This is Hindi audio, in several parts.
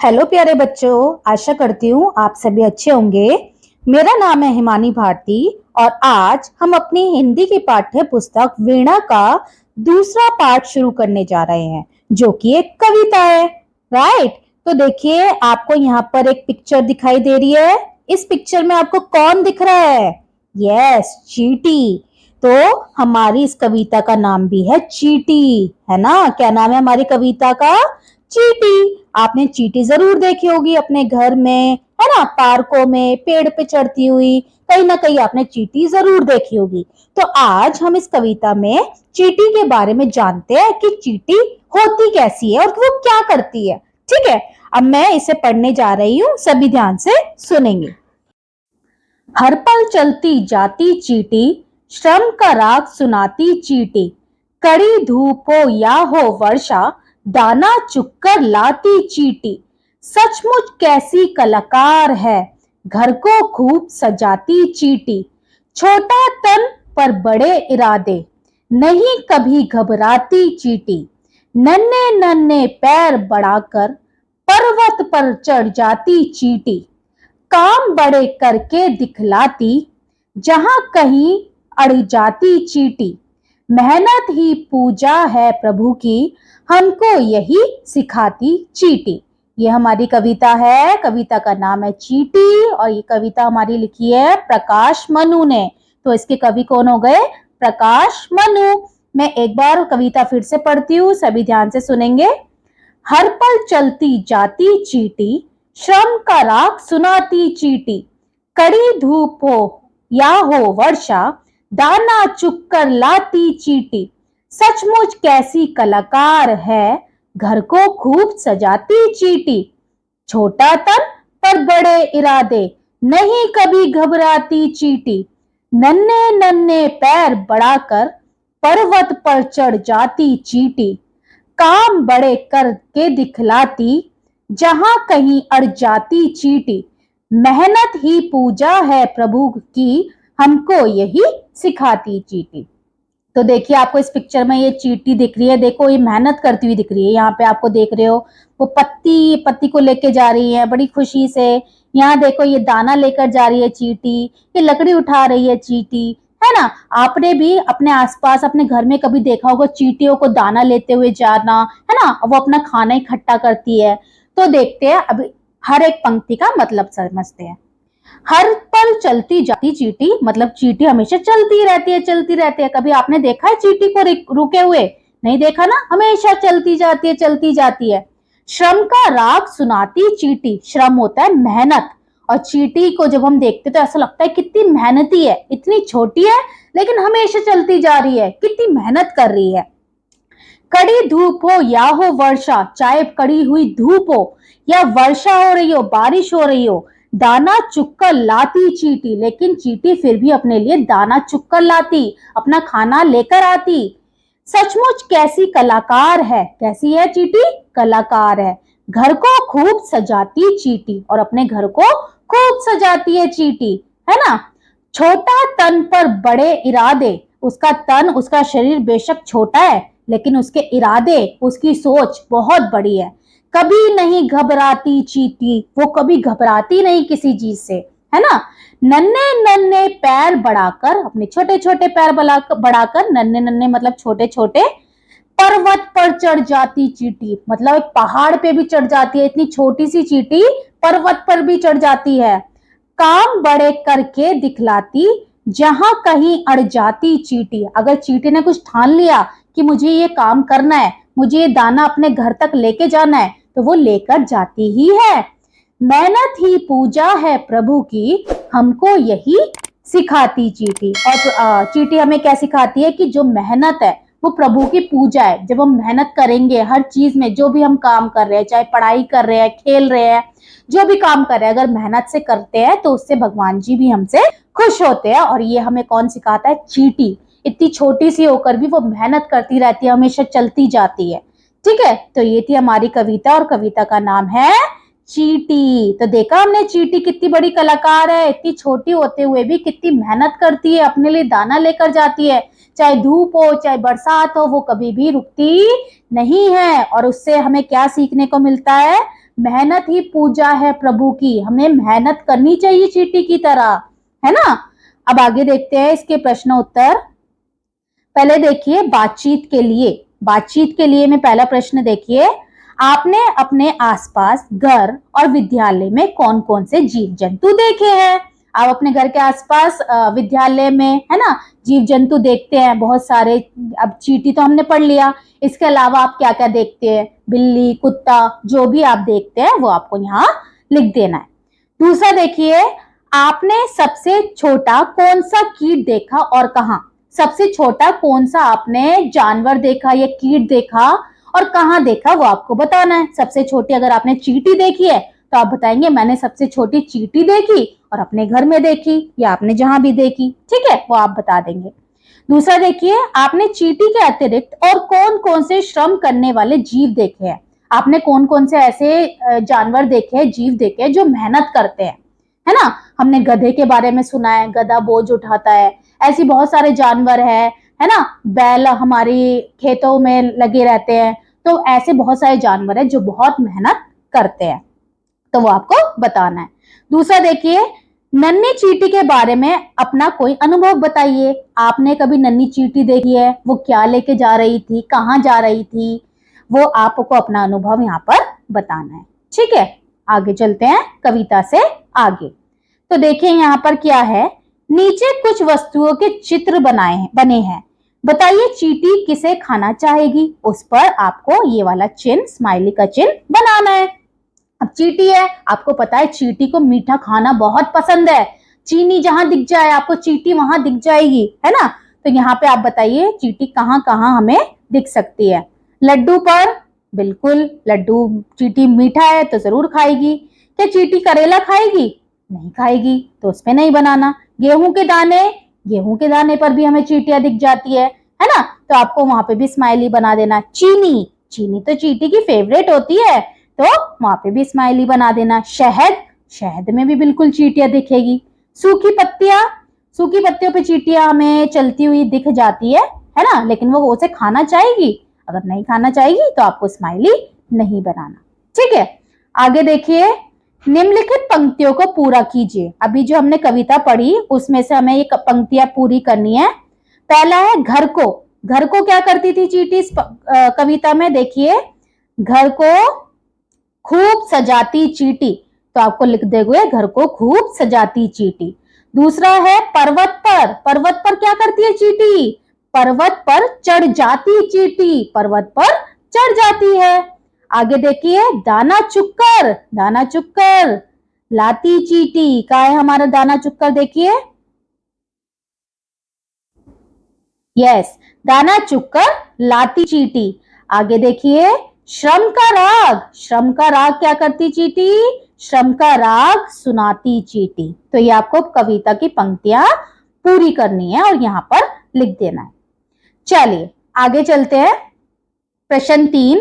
हेलो प्यारे बच्चों, आशा करती हूँ आप सभी अच्छे होंगे। मेरा नाम है हिमानी भारती और आज हम अपनी हिंदी की पाठ्य पुस्तक वीणा का दूसरा पाठ शुरू करने जा रहे हैं, जो कि एक कविता है। राइट, तो देखिए आपको यहाँ पर एक पिक्चर दिखाई दे रही है। इस पिक्चर में आपको कौन दिख रहा है? यस, चींटी। तो हमारी इस कविता का नाम भी है चींटी, है ना? क्या नाम है हमारी कविता का? चींटी। आपने चींटी जरूर देखी होगी अपने घर में, है ना? पार्कों में पेड़ पे चढ़ती हुई कहीं ना कहीं आपने चींटी जरूर देखी होगी। तो आज हम इस कविता में चींटी के बारे में जानते हैं कि चींटी होती कैसी है और वो क्या करती है। ठीक है, अब मैं इसे पढ़ने जा रही हूँ, सभी ध्यान से सुनेंगे। हर पल चलती जाती चींटी, श्रम का राग सुनाती चींटी। कड़ी धूप हो या हो वर्षा, दाना चुगकर लाती चींटी। सचमुच कैसी कलाकार है, घर को खूब सजाती चींटी। छोटा तन पर बड़े इरादे, नहीं कभी घबराती चींटी। नन्हे नन्हे पैर बढ़ाकर पर्वत पर चढ़ जाती चींटी। काम बड़े करके दिखलाती, जहां कहीं अड़ जाती चींटी। मेहनत ही पूजा है प्रभु की, हमको यही सिखाती चींटी। ये हमारी कविता है, कविता का नाम है चींटी और ये कविता हमारी लिखी है प्रकाश मनु ने। तो इसके कवि कौन हो गए? प्रकाश मनु। मैं एक बार कविता फिर से पढ़ती हूँ, सभी ध्यान से सुनेंगे। हर पल चलती जाती चींटी, श्रम का राग सुनाती चींटी। कड़ी धूप हो या हो वर्षा, दाना चुगकर लाती चींटी। सचमुच कैसी कलाकार है, घर को खूब सजाती चींटी। छोटा तन पर बड़े इरादे, नहीं कभी घबराती चींटी। नन्हे नन्हे पैर बढ़ाकर पर्वत पर चढ़ जाती चींटी। काम बड़े करके दिखलाती, जहां कहीं अड़ जाती चींटी। मेहनत ही पूजा है प्रभु की, हमको यही सिखाती चींटी। तो देखिए आपको इस पिक्चर में ये चींटी दिख रही है, देखो ये मेहनत करती हुई दिख रही है। यहाँ पे आपको देख रहे हो वो पत्ती को लेके जा रही है बड़ी खुशी से। यहाँ देखो ये दाना लेकर जा रही है चींटी, ये लकड़ी उठा रही है चींटी, है ना? आपने भी अपने आसपास अपने घर में कभी देखा होगा चींटियों को दाना लेते हुए जाना, है ना? वो अपना खाना इकट्ठा करती है। तो देखते हैं अब हर एक पंक्ति का मतलब समझते हैं। हर पल चलती जाती चींटी, मतलब चींटी हमेशा चलती रहती है। कभी आपने देखा है चींटी को रुके हुए? नहीं देखा ना, हमेशा चलती जाती है। श्रम का राग सुनाती चींटी, श्रम होता है मेहनत, और चींटी को जब हम देखते तो ऐसा लगता है कितनी मेहनती है, इतनी छोटी है लेकिन हमेशा चलती जा रही है, कितनी मेहनत कर रही है। कड़ी धूप हो या हो वर्षा, चाहे कड़ी हुई धूप हो या वर्षा हो रही हो, बारिश हो रही हो, दाना चुगकर लाती चींटी, लेकिन चींटी फिर भी अपने लिए दाना चुगकर लाती, अपना खाना लेकर आती। सचमुच कैसी कलाकार है, कैसी है चींटी? कलाकार है। घर को खूब सजाती चींटी, और अपने घर को खूब सजाती है चींटी, है ना? छोटा तन पर बड़े इरादे, उसका तन, उसका शरीर बेशक छोटा है लेकिन उसके इरादे, उसकी सोच बहुत बड़ी है। कभी नहीं घबराती चींटी, वो कभी घबराती नहीं किसी चीज से, है ना? नन्हे नन्हे पैर बढ़ाकर, अपने छोटे छोटे पैर बढ़ाकर, नन्हे नन्हे मतलब छोटे छोटे, पर्वत पर चढ़ जाती चींटी, मतलब एक पहाड़ पे भी चढ़ जाती है। इतनी छोटी सी चींटी पर्वत पर भी चढ़ जाती है। काम बड़े करके दिखलाती, जहां कहीं अड़ जाती चींटी, अगर चींटी ने कुछ ठान लिया कि मुझे ये काम करना है, मुझे ये दाना अपने घर तक लेके जाना है, तो वो लेकर जाती ही है। मेहनत ही पूजा है प्रभु की, हमको यही सिखाती चींटी। और चींटी हमें क्या सिखाती है कि जो मेहनत है वो प्रभु की पूजा है। जब हम मेहनत करेंगे हर चीज में, जो भी हम काम कर रहे हैं, चाहे पढ़ाई कर रहे हैं, खेल रहे हैं, जो भी काम कर रहे हैं, अगर मेहनत से करते हैं तो उससे भगवान जी भी हमसे खुश होते हैं। और ये हमें कौन सिखाता है? चींटी। इतनी छोटी सी होकर भी वो मेहनत करती रहती है, हमेशा चलती जाती है। ठीक है, तो ये थी हमारी कविता और कविता का नाम है चींटी। तो देखा हमने चींटी कितनी बड़ी कलाकार है, इतनी छोटी होते हुए भी कितनी मेहनत करती है, अपने लिए दाना लेकर जाती है। चाहे धूप हो चाहे बरसात हो, वो कभी भी रुकती नहीं है। और उससे हमें क्या सीखने को मिलता है? मेहनत ही पूजा है प्रभु की, हमें मेहनत करनी चाहिए चींटी की तरह, है ना। अब आगे देखते हैं इसके प्रश्न उत्तर। पहले देखिए बातचीत के लिए में पहला प्रश्न देखिए, आपने अपने आसपास घर और विद्यालय में कौन कौन से जीव जंतु देखे हैं। आप अपने घर के आसपास विद्यालय में, है ना, जीव जंतु देखते हैं बहुत सारे। अब चींटी तो हमने पढ़ लिया, इसके अलावा आप क्या क्या देखते हैं, बिल्ली, कुत्ता, जो भी आप देखते हैं वो आपको यहाँ लिख देना है। दूसरा देखिए, आपने सबसे छोटा कौन सा कीट देखा और कहाँ। सबसे छोटा कौन सा आपने जानवर देखा या कीट देखा और कहाँ देखा वो आपको बताना है। सबसे छोटी अगर आपने चींटी देखी है तो आप बताएंगे मैंने सबसे छोटी चींटी देखी और अपने घर में देखी या आपने जहां भी देखी, ठीक है, वो आप बता देंगे। दूसरा देखिए, आपने चींटी के अतिरिक्त और कौन कौन से श्रम करने वाले जीव देखे हैं। आपने कौन कौन से ऐसे जानवर देखे हैं, जीव देखे हैं जो मेहनत करते हैं, है ना। हमने गधे के बारे में सुना है, गधा बोझ उठाता है, ऐसी बहुत सारे जानवर है ना। बैल हमारी खेतों में लगे रहते हैं, तो ऐसे बहुत सारे जानवर हैं जो बहुत मेहनत करते हैं, तो वो आपको बताना है। दूसरा देखिए, नन्ही चींटी के बारे में अपना कोई अनुभव बताइए। आपने कभी नन्ही चींटी देखी है, वो क्या लेके जा रही थी, कहाँ जा रही थी, वो आपको अपना अनुभव यहाँ पर बताना है, ठीक है। आगे चलते हैं कविता से आगे। तो देखिए यहाँ पर क्या है, नीचे कुछ वस्तुओं के चित्र बने हैं, बताइए चींटी किसे खाना चाहेगी। उस पर आपको ये वाला चिन्ह, स्माइली का चिन्ह बनाना है। अब चींटी है, आपको पता है चींटी को मीठा खाना बहुत पसंद है। चीनी जहां दिख जाए आपको चींटी वहां दिख जाएगी, है ना। तो यहाँ पे आप बताइए चींटी कहाँ कहाँ हमें दिख सकती है। लड्डू पर, बिल्कुल, लड्डू, चींटी मीठा है तो जरूर खाएगी। क्या चींटी करेला खाएगी? नहीं खाएगी, तो उस पे नहीं बनाना। गेहूं के दाने पर भी हमें चींटियां दिख जाती है ना, तो आपको वहां पे भी स्माइली बना देना। चीनी तो चींटी की फेवरेट होती है, तो वहां पे भी स्माइली बना देना। शहद में भी बिल्कुल चींटियां दिखेगी। सूखी पत्तियों पे चींटियां हमें चलती हुई दिख जाती है ना, लेकिन वो उसे खाना चाहेगी। अगर नहीं खाना चाहेगी तो आपको स्माइली नहीं बनाना, ठीक है। आगे देखिए, निम्नलिखित पंक्तियों को पूरा कीजिए। अभी जो हमने कविता पढ़ी उसमें से हमें ये पंक्तियां पूरी करनी है। पहला है घर को क्या करती थी चींटी इस कविता में, देखिए, घर को खूब सजाती चींटी, तो आपको लिख देंगे घर को खूब सजाती चींटी। दूसरा है पर्वत पर क्या करती है चींटी, पर्वत पर चढ़ जाती चींटी, पर्वत पर चढ़ जाती है। आगे देखिए, दाना चुक्कर लाती चींटी, का है हमारा दाना चुक्कर, देखिए, यस, दाना चुक्कर लाती चींटी। आगे देखिए, श्रम का राग क्या करती चींटी, श्रम का राग सुनाती चींटी। तो ये आपको कविता की पंक्तियां पूरी करनी है और यहाँ पर लिख देना है। चलिए आगे चलते हैं। प्रश्न 3,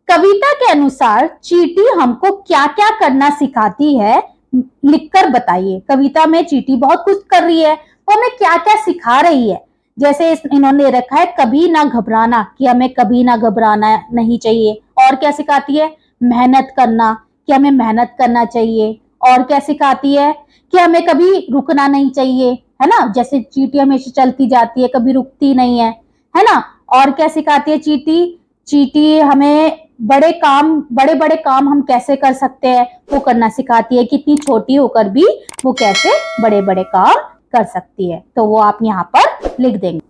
कविता के अनुसार चींटी हमको क्या क्या करना सिखाती है, लिखकर बताइए। कविता में चींटी बहुत कुछ कर रही है, वो हमें क्या क्या सिखा रही है। जैसे इन्होंने रखा है कभी ना घबराना, कि हमें कभी ना घबराना नहीं चाहिए। और क्या सिखाती है, मेहनत करना, कि हमें मेहनत करना चाहिए। और क्या सिखाती है, कि हमें कभी रुकना नहीं चाहिए, है ना। जैसे चींटी हमेशा चलती जाती है, कभी रुकती नहीं है ना। और क्या सिखाती है चींटी हमें बड़े बड़े काम हम कैसे कर सकते हैं वो करना सिखाती है, कितनी छोटी होकर भी वो कैसे बड़े बड़े काम कर सकती है। तो वो आप यहाँ पर लिख देंगे।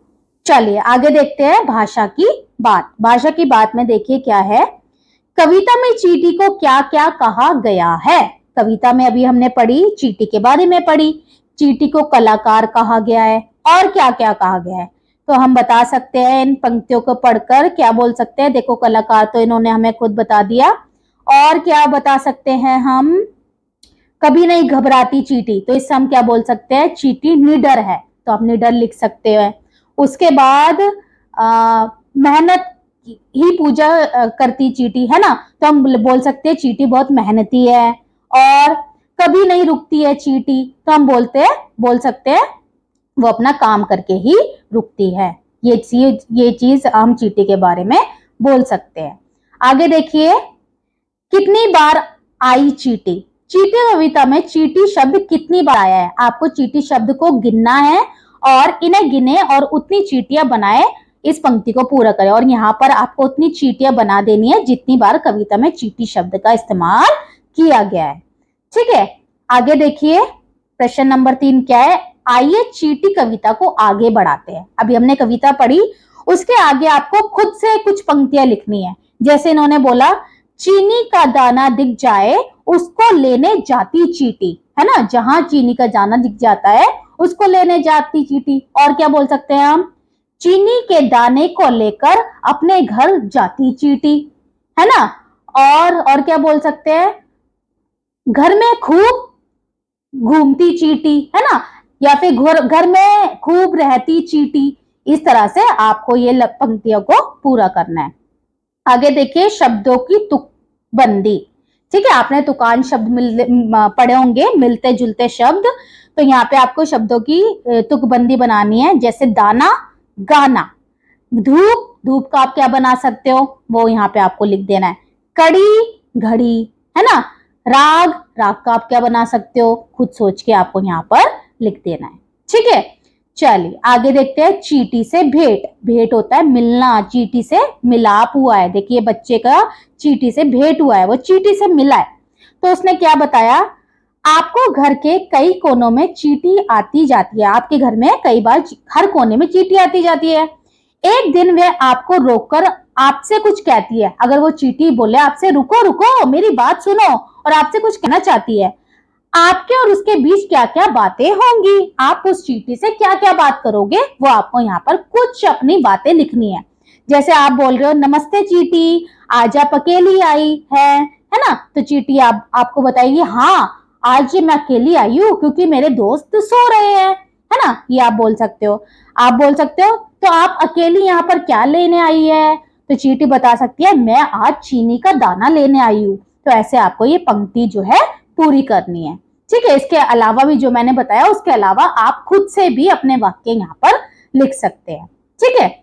चलिए आगे देखते हैं भाषा की बात में देखिए क्या है, कविता में चींटी को क्या क्या कहा गया है। कविता में अभी हमने पढ़ी, चींटी के बारे में पढ़ी, चींटी को कलाकार कहा गया है। और क्या क्या कहा गया है, तो हम बता सकते हैं इन पंक्तियों को पढ़कर क्या बोल सकते हैं। देखो, कलाकार तो इन्होंने हमें खुद बता दिया। और क्या बता सकते हैं हम, कभी नहीं घबराती चींटी, तो इससे हम क्या बोल सकते हैं, चींटी निडर है, तो आप निडर लिख सकते हैं। उसके बाद मेहनत ही पूजा करती चींटी, है ना, तो हम बोल सकते हैं चींटी बहुत मेहनती है। और कभी नहीं रुकती है चींटी, तो हम बोल सकते हैं वो अपना काम करके ही रुकती है। ये चीज हम चींटी के बारे में बोल सकते हैं। आगे देखिए, कितनी बार आई चीटी। चीटी कविता में चीटी शब्द कितनी बार आया है? आपको चीटी शब्द को गिनना है और इन्हें गिने और उतनी चीटियां बनाए, इस पंक्ति को पूरा करें। और यहाँ पर आपको उतनी चीटियां बना देनी है जितनी बार कविता में चीटी शब्द का इस्तेमाल किया गया है। ठीक है, आगे देखिए प्रश्न नंबर 3 क्या है। आइए चीटी कविता को आगे बढ़ाते हैं। अभी हमने कविता पढ़ी, उसके आगे आपको खुद से कुछ पंक्तियां लिखनी है। जैसे इन्होंने बोला, चीनी का दाना दिख जाए उसको लेने जाती चीटी, है ना, जहां चीनी का दाना दिख जाता है उसको लेने जाती चीटी। और क्या बोल सकते हैं हम, चीनी के दाने को लेकर अपने घर जाती चीटी, है ना। और क्या बोल सकते हैं, घर में खूब घूमती चीटी, है ना, या फिर घर में खूब रहती चीटी। इस तरह से आपको ये पंक्तियों को पूरा करना है। आगे देखिए शब्दों की तुकबंदी। ठीक है, आपने तुकान शब्द पढ़े होंगे, मिलते जुलते शब्द। तो यहाँ पे आपको शब्दों की तुकबंदी बनानी है। जैसे दाना, गाना, धूप, धूप का आप क्या बना सकते हो वो यहाँ पे आपको लिख देना है। कड़ी, घड़ी, है ना। राग, राग का आप क्या बना सकते हो, खुद सोच के आपको यहाँ पर लिख देना है। ठीक है, चलिए आगे देखते हैं। चीटी से भेंट। भेंट होता है मिलना, चीटी से मिलाप हुआ है। देखिए बच्चे का चीटी से भेंट हुआ है, वो चीटी से मिला है। तो उसने क्या बताया, आपको घर के कई कोनों में चीटी आती जाती है। आपके घर में कई बार हर कोने में चीटी आती जाती है। एक दिन वह आपको रोककर आपसे कुछ कहती है। अगर वो चीटी बोले आपसे, रुको रुको मेरी बात सुनो, और आपसे कुछ कहना चाहती है, आपके और उसके बीच क्या क्या बातें होंगी, आप उस चीटी से क्या क्या बात करोगे, वो आपको यहाँ पर कुछ अपनी बातें लिखनी है। जैसे आप बोल रहे हो, नमस्ते चीटी, आज आप अकेली आई है ना। तो चीटी आपको बताएगी, हाँ आज मैं अकेली आई हूँ क्योंकि मेरे दोस्त सो रहे हैं, है ना। ये आप बोल सकते हो। आप बोल सकते हो, तो आप अकेली यहाँ पर क्या लेने आई है? तो चीटी बता सकती है, मैं आज चीनी का दाना लेने आई हूँ। तो ऐसे आपको ये पंक्ति जो है पूरी करनी है। ठीक है, इसके अलावा भी जो मैंने बताया उसके अलावा आप खुद से भी अपने वाक्य यहाँ पर लिख सकते हैं। ठीक है,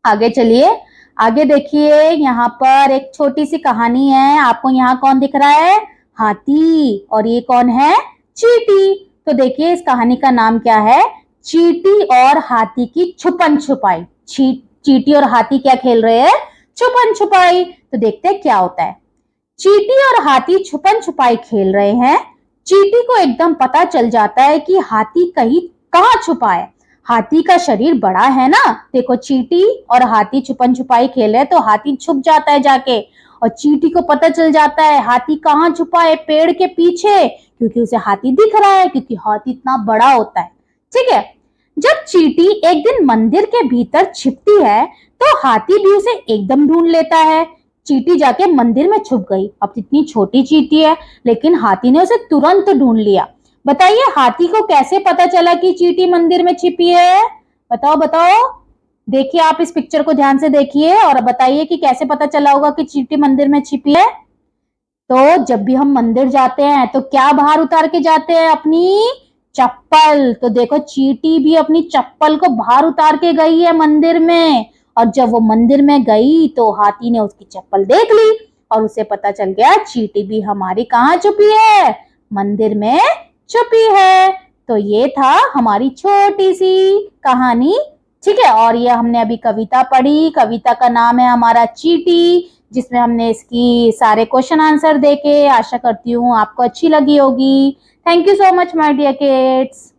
आगे चलिए। आगे देखिए, यहाँ पर एक छोटी सी कहानी है। आपको यहाँ कौन दिख रहा है, हाथी, और ये कौन है, चीटी। तो देखिए इस कहानी का नाम क्या है, चीटी और हाथी की छुपन छुपाई। चीटी और हाथी क्या खेल रहे हैं, छुपन छुपाई। तो देखते हैं क्या होता है। चीटी और हाथी छुपन छुपाई खेल रहे हैं। चीटी को एकदम पता चल जाता है कि हाथी कहीं कहाँ छुपा है। हाथी का शरीर बड़ा है ना, देखो चीटी और हाथी छुपन छुपाई खेले तो हाथी छुप जाता है जाके, और चीटी को पता चल जाता है हाथी कहाँ छुपा है, पेड़ के पीछे, क्योंकि उसे हाथी दिख रहा है, क्योंकि हाथी इतना बड़ा होता है। ठीक है, जब चीटी एक दिन मंदिर के भीतर छिपती है तो हाथी भी उसे एकदम ढूंढ लेता है। चीटी जाके मंदिर में छुप गई। अब इतनी छोटी चीटी है लेकिन हाथी ने उसे तुरंत ढूंढ लिया। बताइए हाथी को कैसे पता चला कि चीटी मंदिर में छिपी है? बताओ बताओ, देखिए आप इस पिक्चर को ध्यान से देखिए और बताइए कि कैसे पता चला होगा कि चीटी मंदिर में छिपी है। तो जब भी हम मंदिर जाते हैं तो क्या बाहर उतार के जाते हैं, अपनी चप्पल। तो देखो चीटी भी अपनी चप्पल को बाहर उतार के गई है मंदिर में, और जब वो मंदिर में गई तो हाथी ने उसकी चप्पल देख ली और उसे पता चल गया चीटी भी हमारी कहाँ छुपी है, मंदिर में छुपी है। तो ये था हमारी छोटी सी कहानी। ठीक है, और ये हमने अभी कविता पढ़ी। कविता का नाम है हमारा चीटी, जिसमें हमने इसकी सारे क्वेश्चन आंसर देके, आशा करती हूँ आपको अच्छी लगी होगी। Thank you so much my dear kids.